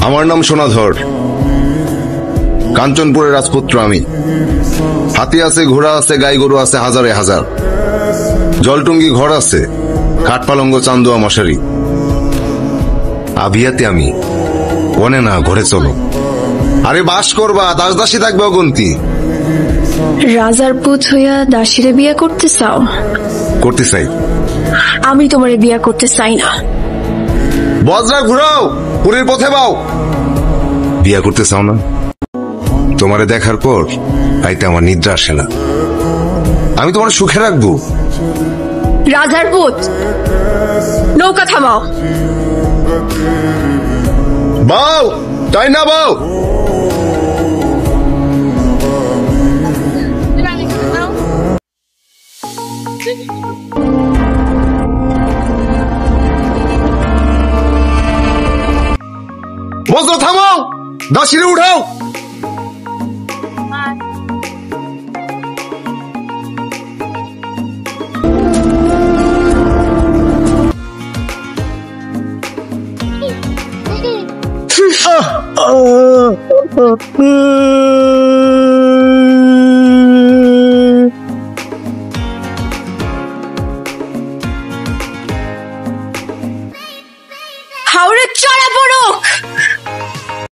আমার নাম সোনাধর, কাঞ্চনপুরের রাজপুত্র আমি। হাতি আছে, ঘোড়া আছে, গাই গরু আছে হাজারে হাজার, জলটুঙ্গি ঘর আছে, কাঠপালঙ্গ, চান্দুয়া, মশারি। আভিয়াতে আমি, বনে না ঘরে চলো। আরে বাস করবা, দাস দাসী থাকবে অগন্তি। রাজার পুত হইয়া দাসীরে বিয়ে করতে চাও? করতে চাই। আমি তোমারে বিয়ে করতে চাই না। বজরা ঘুরাও, পুরীর পথে বাও। বিয়া করতে চাও না? তোমারে দেখার পর আইতে আমার নিদ্রা আসে না। আমি তোমার সুখে রাখবো। রাজার পুত, নৌকা থামাও। বাও, তাই না বাও। বজরা থামাও, দাসিরে উঠাও।